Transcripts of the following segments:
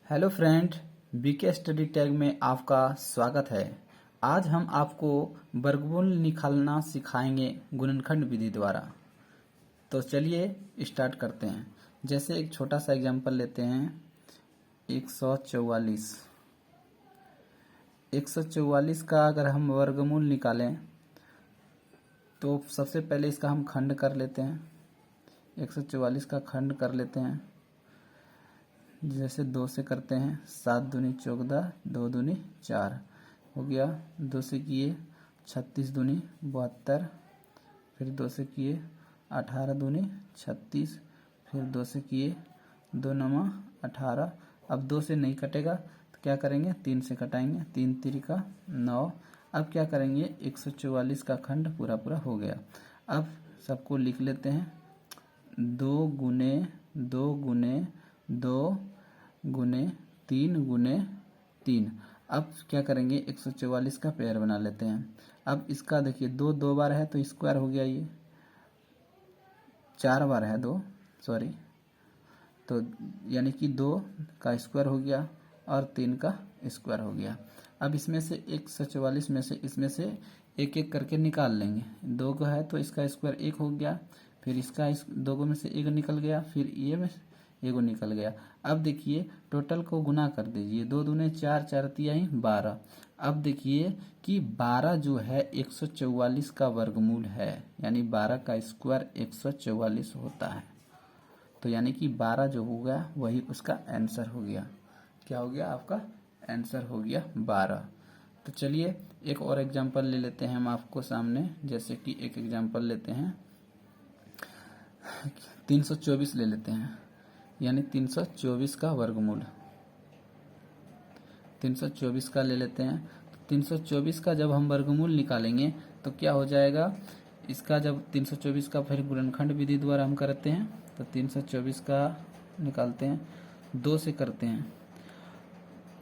Hello friend, BK study tag में आपका स्वागत है। आज हम आपको वर्गमूल निकालना सिखाएंगे गुणनखंड विधि द्वारा। तो चलिए स्टार्ट करते हैं। जैसे एक छोटा सा एग्जांपल लेते हैं। 144 144 का अगर हम वर्गमूल निकालें तो सबसे पहले इसका हम खंड कर लेते हैं। 144 का खंड कर लेते हैं। जैसे 2 से करते हैं, 7 दूनी 14, 2 दूनी 4 हो गया। 2 से किए 36 दूनी 72, फिर 2 से किए 18 दूनी 36, फिर 2 से किए 2 नमा 18। अब 2 से नहीं कटेगा तो क्या करेंगे, 3 से कटाएंगे, 3 तिरिका 9। अब क्या करेंगे, 144 का खंड पूरा पूरा हो गया। अब सबको लिख लेते हैं। 2 गुने 2 गुने 2 गुने 3 गुने 3। अब क्या करेंगे, 144 का पेयर बना लेते हैं। अब इसका देखिए 2 2 बार है तो स्क्वायर हो गया, ये 4 बार है 2, सॉरी, तो यानी कि 2 का स्क्वायर हो गया और 3 का स्क्वायर हो गया। अब इसमें से 144 में से इसमें से एक एक करके निकाल लेंगे। 2 को है तो इसका स्क्वायर 1 हो गया, फिर इसका 2 में से 1 निकल गया, फिर ये में 1 निकल गया। अब देखिए टोटल को गुना कर दीजिए। 2 दूने 4, 4 तिहाई 12। अब देखिए कि 12 जो है 144 का वर्गमूल है, यानी 12 का स्क्वायर 144 होता है। तो यानी कि 12 जो हो गया वही उसका आंसर हो गया। क्या हो गया, आपका आंसर हो गया 12। तो चलिए एक और एग्जांपल ले लेते हैं हम आपको सामने। जैसे कि एक एग्जांपल लेते हैं, 324 ले लेते हैं, यानी 324 का वर्गमूल 324 का ले लेते हैं। तो 324 का जब हम वर्गमूल निकालेंगे तो क्या हो जाएगा, इसका जब 324 का फिर गुणनखंड विधि द्वारा हम करते हैं तो 324 का निकालते हैं। 2 से करते हैं,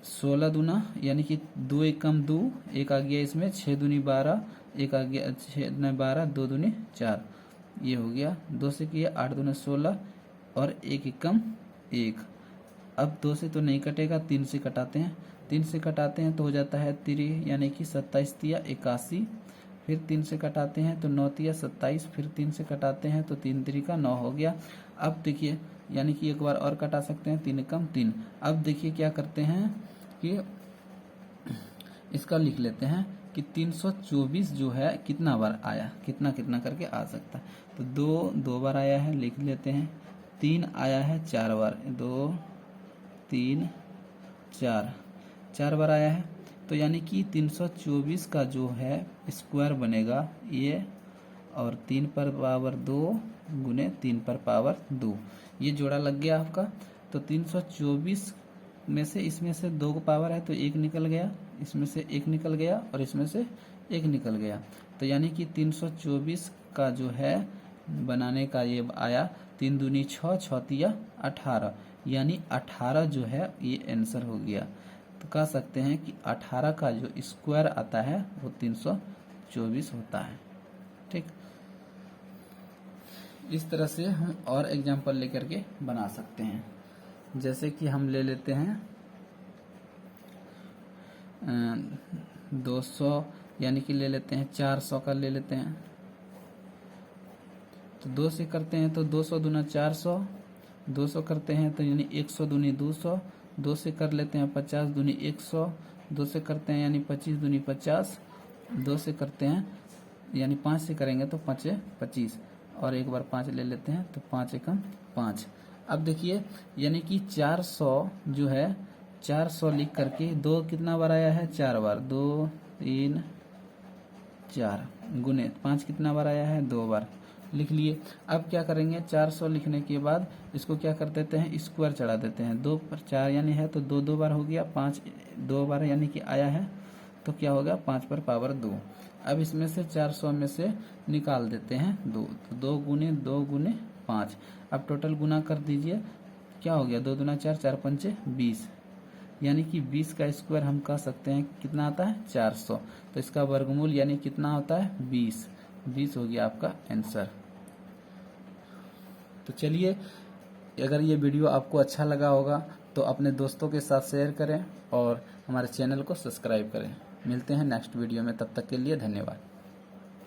16 दूना यानी कि 2 एकम 2, 1 आ गया इसमें, 6 दूनी 12, 1 आ गया 6 दूनी 12, 2 दूनी 4, ये हो गया। 2 से किया 8 दूनी 16 और 1 एकम 1। अब 2 से तो नहीं कटेगा, 3 से कटाते हैं। 3 से कटाते हैं तो हो जाता है 3 यानी कि 27 तिया 81। फिर 3 से कटाते हैं तो 9 तिया 27, फिर 3 से कटाते हैं तो 3 3 का 9 हो गया। अब देखिए यानी कि एक बार और कटा सकते हैं, 3 कम 3। अब देखिए क्या करते हैं कि इसका लिख लेते हैं कि 324 जो है कितना बार आया, कितना कितना करके आ सकता है। तो 2 बार आया है, लिख लेते हैं। 3 आया है 4 बार, 2 3 4 बार आया है। तो यानी कि 324 का जो है स्क्वायर बनेगा ये, और 3 पर पावर 2 गुने 3 पर पावर 2, ये जोड़ा लग गया आपका। तो 324 में से इसमें से 2 का पावर है तो 1 निकल गया, इसमें से 1 निकल गया और इसमें से 1 निकल गया। तो यानी कि 324 का जो है बनाने का ये आया 3 दूनी 6, 6 तिया 18, यानी 18 जो है ये आंसर हो गया। तो कह सकते हैं कि 18 का जो स्क्वायर आता है वो 324 होता है। ठीक, इस तरह से हम और एग्जांपल लेकर के बना सकते हैं। जैसे कि हम ले लेते हैं 200, यानी कि ले लेते हैं 400 का ले लेते हैं। तो 2 से करते हैं तो 200 दूना 400, 200 करते हैं तो यानी 100 दूनी 200, 2 से कर लेते हैं 50 दूनी 100, 2 से करते हैं यानी 25 दूनी 50, 2 से करते हैं यानी 5 से करेंगे तो 5 25, और एक बार 5 ले लेते हैं तो 5 एकम 5। अब देखिए यानी कि 400 जो है 400 लिख करके 2 कितना बार आया है, 4 बार, 2 3 4 गुने 5 कितना बार आया है, 2 बार, लिख लिए। अब क्या करेंगे, 400 लिखने के बाद इसको क्या कर देते हैं, स्क्वायर चढ़ा देते हैं। 2 पर 4 यानी है तो 2 2 बार हो गया, 5 2 बार यानी कि आया है तो क्या होगा, 5 पर पावर 2। अब इसमें से 400 में से निकाल देते हैं 2, तो 2 गुने 5। अब टोटल गुना कर दीजिए, क्या हो गया, 2 दूना 4, 4 पंचे 20, यानी कि 20 का स्क्वायर हम कह सकते हैं कितना आता है, 400। तो इसका वर्गमूल यानी कितना होता है, 20 हो गया आपका आंसर। तो चलिए अगर ये वीडियो आपको अच्छा लगा होगा तो अपने दोस्तों के साथ शेयर करें और हमारे चैनल को सब्सक्राइब करें। मिलते हैं नेक्स्ट वीडियो में, तब तक के लिए धन्यवाद।